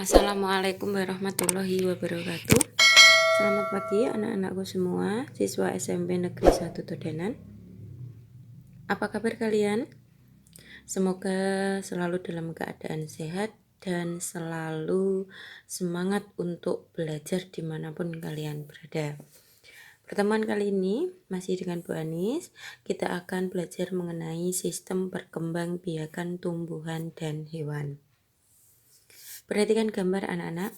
Assalamualaikum warahmatullahi wabarakatuh. Selamat pagi anak-anakku semua, siswa SMP Negeri 1 Todenan. Apa kabar kalian? Semoga selalu dalam keadaan sehat dan selalu semangat untuk belajar dimanapun kalian berada. Pertemuan kali ini masih dengan Bu Anis. Kita akan belajar mengenai sistem perkembangbiakan tumbuhan dan hewan. Perhatikan gambar anak-anak.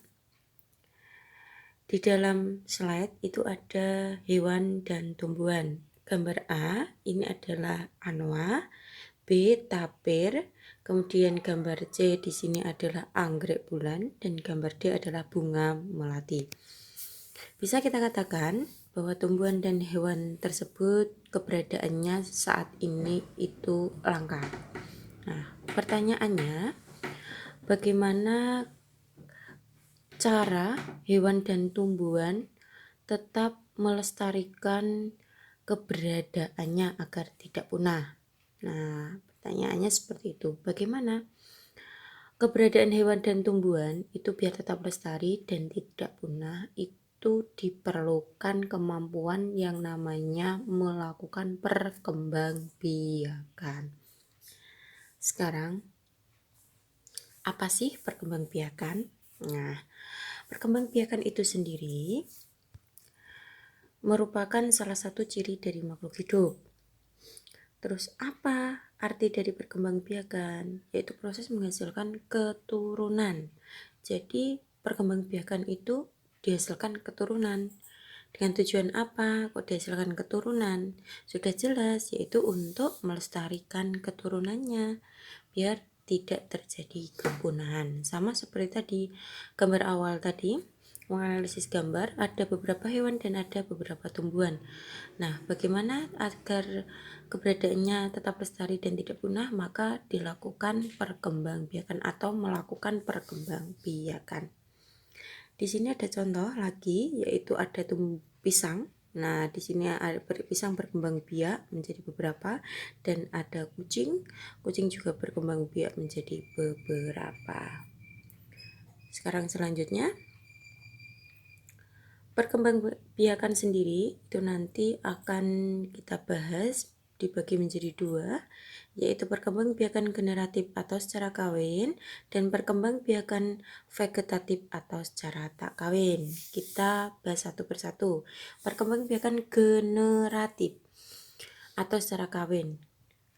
Di dalam slide itu ada hewan dan tumbuhan. Gambar A ini adalah anoa, B tapir, kemudian gambar C di sini adalah anggrek bulan, dan gambar D adalah bunga melati. Bisa kita katakan bahwa tumbuhan dan hewan tersebut keberadaannya saat ini itu langka. Nah, pertanyaannya, bagaimana cara hewan dan tumbuhan tetap melestarikan keberadaannya agar tidak punah? Nah, pertanyaannya seperti itu. Bagaimana keberadaan hewan dan tumbuhan itu biar tetap lestari dan tidak punah? Itu diperlukan kemampuan yang namanya melakukan perkembangbiakan. Sekarang, apa sih perkembangbiakan? Nah, perkembangbiakan itu sendiri merupakan salah satu ciri dari makhluk hidup. Terus apa arti dari perkembangbiakan? Yaitu proses menghasilkan keturunan. Jadi perkembangbiakan itu dihasilkan keturunan. Dengan tujuan apa kok dihasilkan keturunan? Sudah jelas, yaitu untuk melestarikan keturunannya biar tidak terjadi kepunahan. Sama seperti tadi gambar awal tadi, menganalisis gambar, ada beberapa hewan dan ada beberapa tumbuhan. Nah, bagaimana agar keberadaannya tetap lestari dan tidak punah? Maka dilakukan perkembangbiakan atau melakukan perkembangbiakan. Di sini ada contoh lagi, yaitu ada pisang. Nah, di sini ada pisang berkembang biak menjadi beberapa, dan ada kucing. Kucing juga berkembang biak menjadi beberapa. Sekarang selanjutnya, perkembangbiakan sendiri itu nanti akan kita bahas dibagi menjadi dua, yaitu perkembangbiakan generatif atau secara kawin dan perkembangbiakan vegetatif atau secara tak kawin. Kita bahas satu persatu. Perkembangbiakan generatif atau secara kawin.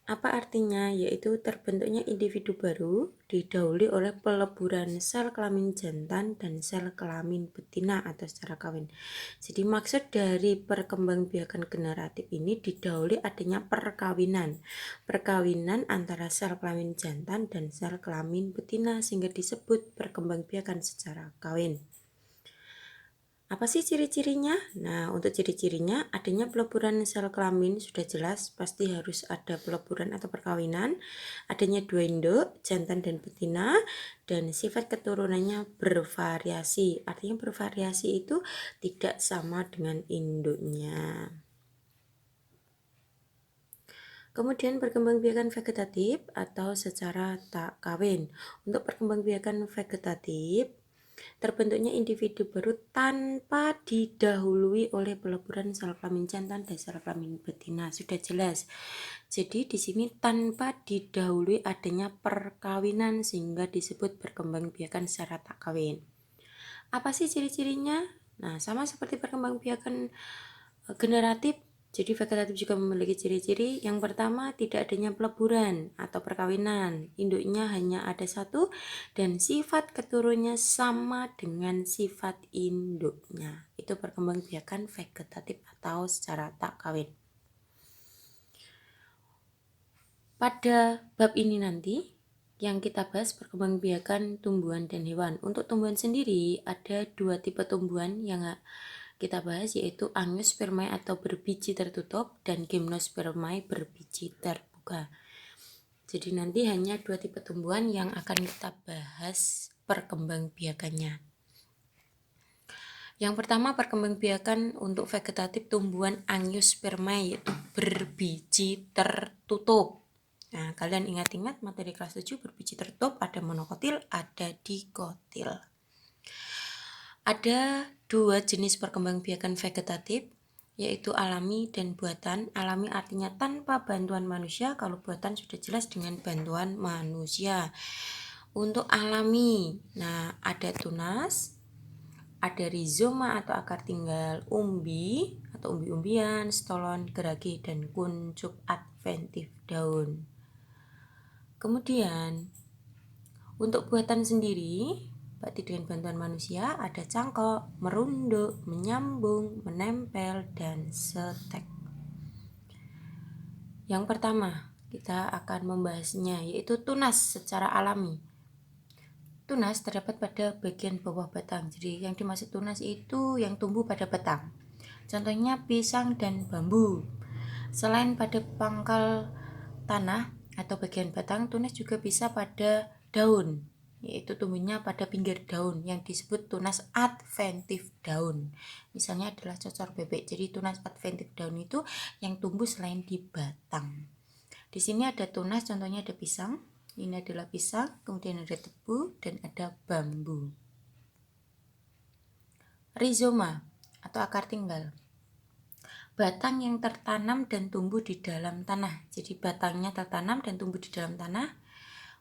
Apa artinya? Yaitu terbentuknya individu baru didahului oleh peleburan sel kelamin jantan dan sel kelamin betina atau secara kawin. Jadi maksud dari perkembangbiakan generatif ini didahului adanya perkawinan. Perkawinan antara sel kelamin jantan dan sel kelamin betina sehingga disebut perkembangbiakan secara kawin. Apa sih ciri-cirinya? Nah, untuk ciri-cirinya adanya peleburan sel kelamin sudah jelas, pasti harus ada peleburan atau perkawinan, adanya dua induk, jantan dan betina, dan sifat keturunannya bervariasi. Artinya bervariasi itu tidak sama dengan induknya. Kemudian perkembangbiakan vegetatif atau secara tak kawin. Untuk perkembangbiakan vegetatif, terbentuknya individu baru tanpa didahului oleh peleburan sel kelamin jantan dan sel kelamin betina. Sudah jelas. Jadi di sini tanpa didahului adanya perkawinan sehingga disebut perkembangbiakan secara tak kawin. Apa sih ciri-cirinya? Nah, sama seperti perkembangbiakan generatif. Jadi vegetatif juga memiliki ciri-ciri. Yang pertama, tidak adanya peleburan atau perkawinan. Induknya hanya ada satu dan sifat keturunannya sama dengan sifat induknya. Itu perkembangbiakan vegetatif atau secara tak kawin. Pada bab ini nanti yang kita bahas perkembangbiakan tumbuhan dan hewan. Untuk tumbuhan sendiri ada dua tipe tumbuhan yang kita bahas, yaitu Angiospermae atau berbiji tertutup dan Gymnospermae berbiji terbuka. Jadi nanti hanya dua tipe tumbuhan yang akan kita bahas perkembangbiakannya. Yang pertama, perkembangbiakan untuk vegetatif tumbuhan Angiospermae, yaitu berbiji tertutup. Nah, kalian ingat-ingat materi kelas 7 berbiji tertutup, ada monokotil, ada dikotil. Ada dua jenis perkembangbiakan vegetatif, yaitu alami dan buatan. Alami artinya tanpa bantuan manusia, kalau buatan sudah jelas dengan bantuan manusia. Untuk alami, nah ada tunas, ada rizoma atau akar tinggal, umbi atau umbi-umbian, stolon, gerage, dan kuncup adventif daun. Kemudian untuk buatan sendiri, berarti dengan bantuan manusia, ada cangkok, merunduk, menyambung, menempel, dan setek. Yang pertama, kita akan membahasnya, yaitu tunas secara alami. Tunas terdapat pada bagian bawah batang. Jadi yang dimaksud tunas itu yang tumbuh pada batang. Contohnya pisang dan bambu. Selain pada pangkal tanah atau bagian batang, tunas juga bisa pada daun, yaitu tumbuhnya pada pinggir daun yang disebut tunas adventif daun. Misalnya adalah cocor bebek. Jadi tunas adventif daun itu yang tumbuh selain di batang. Di sini ada tunas, contohnya ada pisang. Ini adalah pisang, kemudian ada tebu dan ada bambu. Rizoma atau akar tinggal. Batang yang tertanam dan tumbuh di dalam tanah. Jadi batangnya tertanam dan tumbuh di dalam tanah.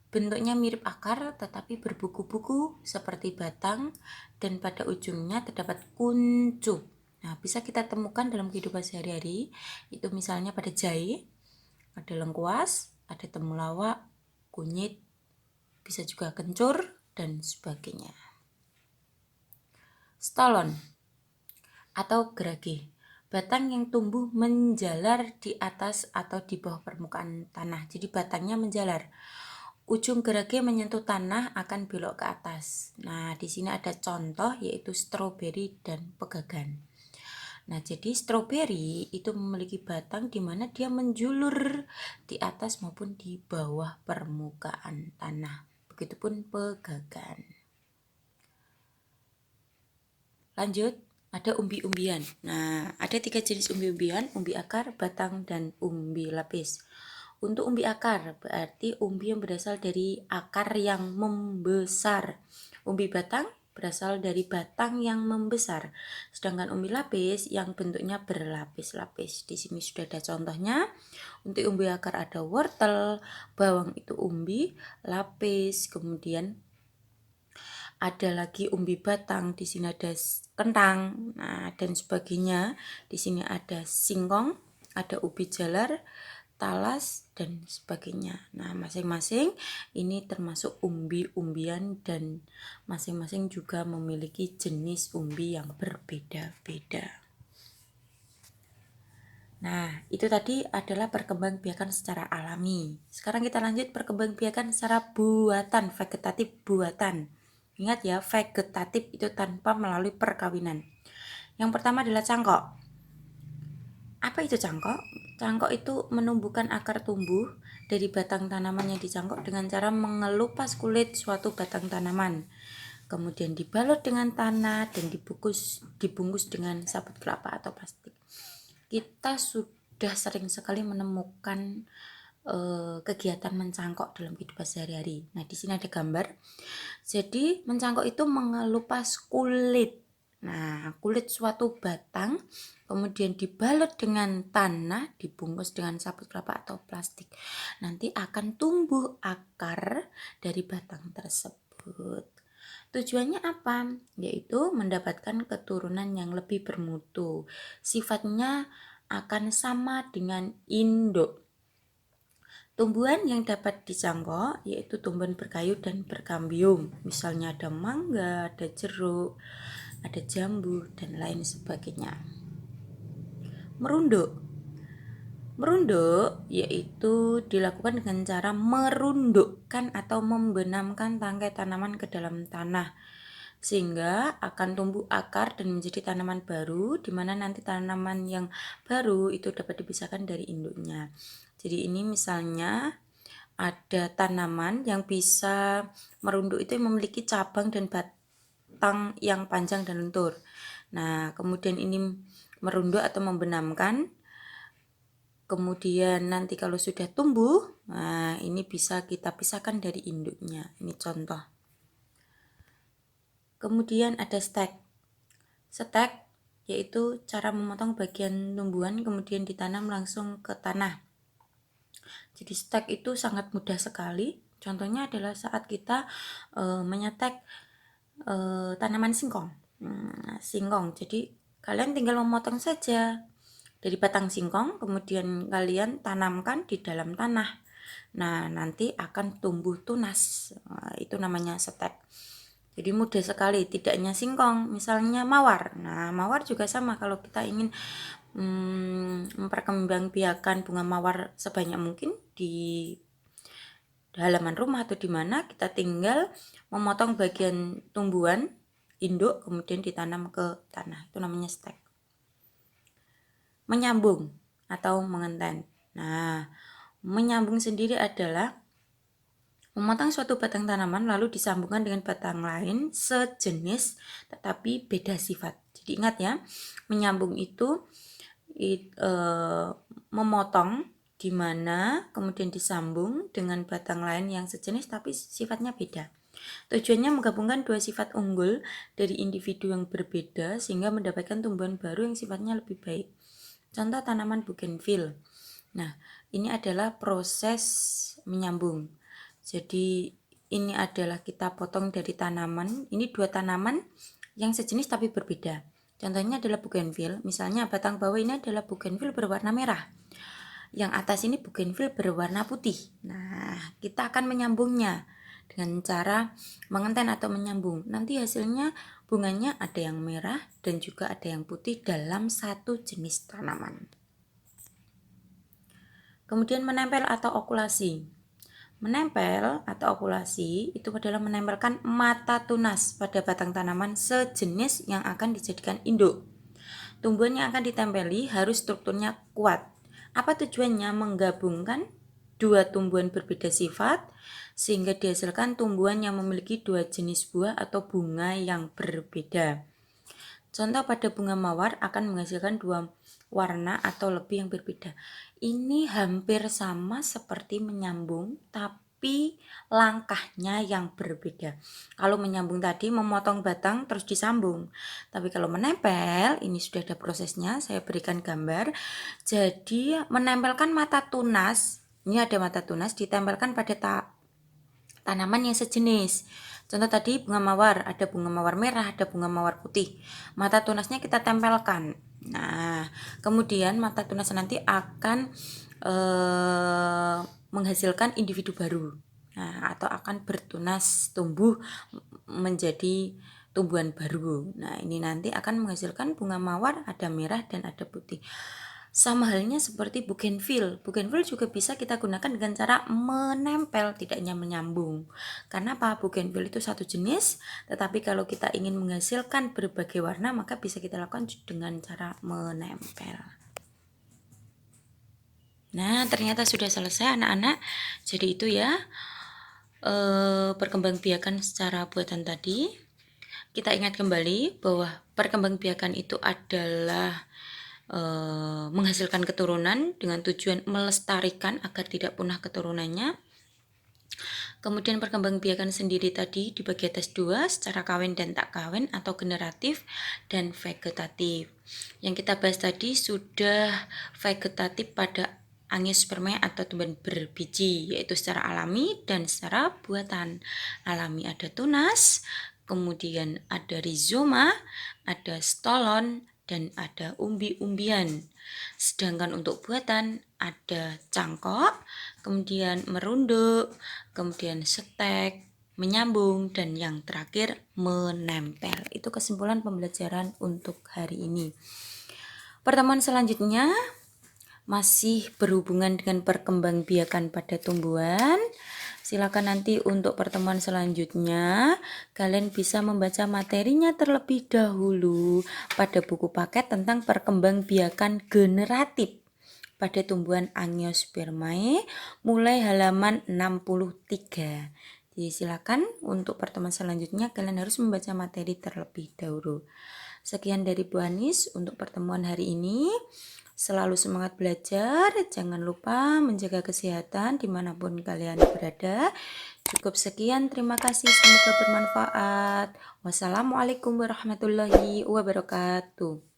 Bentuknya mirip akar tetapi berbuku-buku seperti batang dan pada ujungnya terdapat kuncup. Nah, bisa kita temukan dalam kehidupan sehari-hari, itu misalnya pada jahe, ada lengkuas, ada temulawak, kunyit, bisa juga kencur dan sebagainya. Stolon atau gerage, batang yang tumbuh menjalar di atas atau di bawah permukaan tanah. Jadi batangnya menjalar. Ujung gerage menyentuh tanah akan belok ke atas. Nah, di sini ada contoh yaitu stroberi dan pegagan. Nah, jadi stroberi itu memiliki batang di mana dia menjulur di atas maupun di bawah permukaan tanah. Begitupun pegagan. Lanjut, ada umbi-umbian. Nah, ada 3 jenis umbi-umbian, umbi akar, batang, dan umbi lapis. Untuk umbi akar, berarti umbi yang berasal dari akar yang membesar. Umbi batang berasal dari batang yang membesar. Sedangkan umbi lapis yang bentuknya berlapis-lapis. Di sini sudah ada contohnya. Untuk umbi akar ada wortel, bawang itu umbi, lapis, kemudian ada lagi umbi batang, di sini ada kentang, nah, dan sebagainya. Di sini ada singkong, ada ubi jalar, talas, dan sebagainya. Nah, masing-masing ini termasuk umbi-umbian dan masing-masing juga memiliki jenis umbi yang berbeda-beda. Nah, itu tadi adalah perkembangbiakan secara alami. Sekarang kita lanjut perkembangbiakan secara buatan, vegetatif buatan. Ingat ya, vegetatif itu tanpa melalui perkawinan. Yang pertama adalah cangkok. Apa itu cangkok? Cangkok itu menumbuhkan akar tumbuh dari batang tanaman yang dicangkok dengan cara mengelupas kulit suatu batang tanaman. Kemudian dibalut dengan tanah dan dibungkus dengan sabut kelapa atau plastik. Kita sudah sering sekali menemukan kegiatan mencangkok dalam kehidupan sehari-hari. Nah, di sini ada gambar. Jadi, mencangkok itu mengelupas kulit. Nah, kulit suatu batang kemudian dibalut dengan tanah, dibungkus dengan sabut kelapa atau plastik. Nanti akan tumbuh akar dari batang tersebut. Tujuannya apa? Yaitu mendapatkan keturunan yang lebih bermutu. Sifatnya akan sama dengan induk. Tumbuhan yang dapat dicangkok yaitu tumbuhan berkayu dan berkambium. Misalnya ada mangga, ada jeruk, ada jambu, dan lain sebagainya. Merunduk. Merunduk yaitu dilakukan dengan cara merundukkan atau membenamkan tangkai tanaman ke dalam tanah sehingga akan tumbuh akar dan menjadi tanaman baru, di mana nanti tanaman yang baru itu dapat dipisahkan dari induknya. Jadi ini misalnya ada tanaman yang bisa merunduk itu yang memiliki cabang dan batang yang panjang dan lentur. Nah, kemudian ini merunduk atau membenamkan. Kemudian nanti kalau sudah tumbuh, nah ini bisa kita pisahkan dari induknya. Ini contoh. Kemudian ada stek. Stek yaitu cara memotong bagian tumbuhan kemudian ditanam langsung ke tanah. Jadi stek itu sangat mudah sekali. Contohnya adalah saat kita menyetek tanaman singkong. Singkong. Jadi kalian tinggal memotong saja dari batang singkong, kemudian kalian tanamkan di dalam tanah. Nah, nanti akan tumbuh tunas. Itu namanya stek. Jadi mudah sekali, tidak hanya singkong, misalnya mawar. Nah, mawar juga sama, kalau kita ingin memperkembangbiakan bunga mawar sebanyak mungkin di halaman rumah atau di mana, kita tinggal memotong bagian tumbuhan induk kemudian ditanam ke tanah. Itu namanya stek. Menyambung atau mengenten. Nah, menyambung sendiri adalah memotong suatu batang tanaman lalu disambungkan dengan batang lain sejenis tetapi beda sifat. Jadi ingat ya, menyambung itu memotong di mana kemudian disambung dengan batang lain yang sejenis tapi sifatnya beda. Tujuannya menggabungkan dua sifat unggul dari individu yang berbeda sehingga mendapatkan tumbuhan baru yang sifatnya lebih baik. Contoh tanaman bougainville. Nah, ini adalah proses menyambung. Jadi ini adalah kita potong dari tanaman. Ini dua tanaman yang sejenis tapi berbeda. Contohnya adalah bougainville. Misalnya batang bawah ini adalah bougainville berwarna merah. Yang atas ini bougainville berwarna putih. Nah, kita akan menyambungnya dengan cara mengenten atau menyambung. Nanti hasilnya bunganya ada yang merah dan juga ada yang putih dalam satu jenis tanaman. Kemudian menempel atau okulasi. Menempel atau okulasi itu adalah menempelkan mata tunas pada batang tanaman sejenis yang akan dijadikan induk. Tumbuhan yang akan ditempeli harus strukturnya kuat. Apa tujuannya? Menggabungkan dua tumbuhan berbeda sifat sehingga dihasilkan tumbuhan yang memiliki dua jenis buah atau bunga yang berbeda. Contoh pada bunga mawar akan menghasilkan dua warna atau lebih yang berbeda. Ini hampir sama seperti menyambung, tapi langkahnya yang berbeda. Kalau menyambung tadi memotong batang terus disambung. Tapi kalau menempel, ini sudah ada prosesnya, saya berikan gambar. Jadi menempelkan mata tunas, ini ada mata tunas ditempelkan pada tanaman yang sejenis. Contoh tadi bunga mawar, ada bunga mawar merah, ada bunga mawar putih. Mata tunasnya kita tempelkan. Nah, kemudian mata tunas nanti akan menghasilkan individu baru. Nah, atau akan bertunas tumbuh menjadi tumbuhan baru. Nah, ini nanti akan menghasilkan bunga mawar ada merah dan ada putih. Sama halnya seperti bougainville. Bougainville juga bisa kita gunakan dengan cara menempel, tidak hanya menyambung. Karena apa? Bougainville itu satu jenis, tetapi kalau kita ingin menghasilkan berbagai warna, maka bisa kita lakukan dengan cara menempel. Nah, ternyata sudah selesai anak-anak. Jadi itu ya, perkembangbiakan secara buatan tadi. Kita ingat kembali bahwa perkembangbiakan itu adalah menghasilkan keturunan dengan tujuan melestarikan agar tidak punah keturunannya. Kemudian perkembangbiakan sendiri tadi dibagi atas dua, secara kawin dan tak kawin atau generatif dan vegetatif. Yang kita bahas tadi sudah vegetatif pada angiospermae atau tumbuhan berbiji, yaitu secara alami dan secara buatan. Alami ada tunas, kemudian ada rizoma, ada stolon, dan ada umbi-umbian. Sedangkan untuk buatan ada cangkok, kemudian merunduk, kemudian stek, menyambung, dan yang terakhir menempel. Itu kesimpulan pembelajaran untuk hari ini. Pertemuan selanjutnya masih berhubungan dengan perkembangbiakan pada tumbuhan. Silakan nanti untuk pertemuan selanjutnya kalian bisa membaca materinya terlebih dahulu pada buku paket tentang perkembangbiakan generatif pada tumbuhan Angiospermae mulai halaman 63. Jadi silakan untuk pertemuan selanjutnya kalian harus membaca materi terlebih dahulu. Sekian dari Bu Anis untuk pertemuan hari ini. Selalu semangat belajar, jangan lupa menjaga kesehatan dimanapun kalian berada. Cukup sekian, terima kasih, semoga bermanfaat. Wassalamualaikum warahmatullahi wabarakatuh.